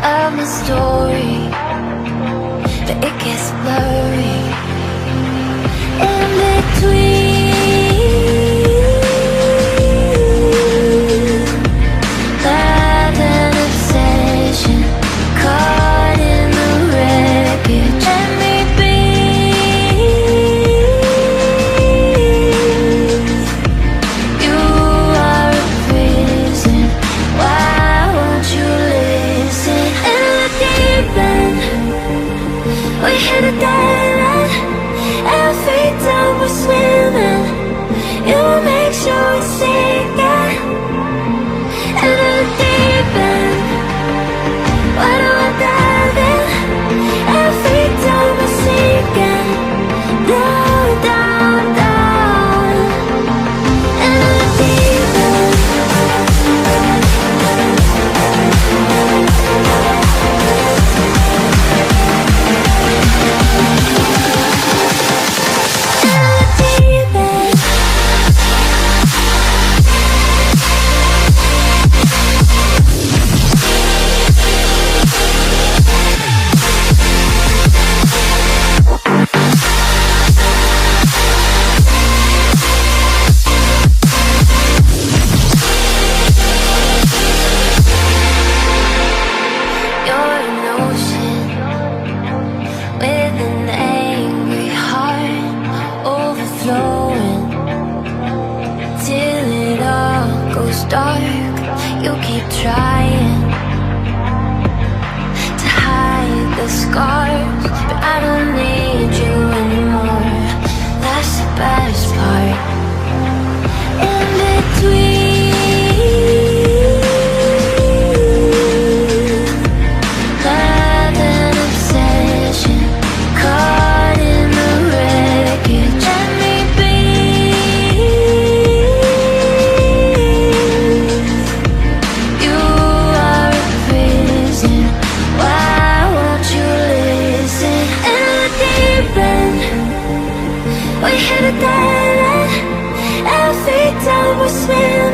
of my story, but it gets blurry in between love and obsession, caught in the wreckage. Let me be. You are a prison. Why won't you listen? In the deep end, we hit a dead end, and our feet down, we're swimming. You make sure we sink in. In the deep end, why do I dive in? And our feet down, we're sinking. Down, down, down. In the deep end. You're an ocean with an angry heart, overflowing till it all goes dark. You keep trying to hide the scars, but I don't need you anymore. That's the best part. In between love and obsession, caught in the wreckage. Let me be. You are a prison. Why won't you listen? In the deep end, we hit a dead end, and our feet down, we're swimming.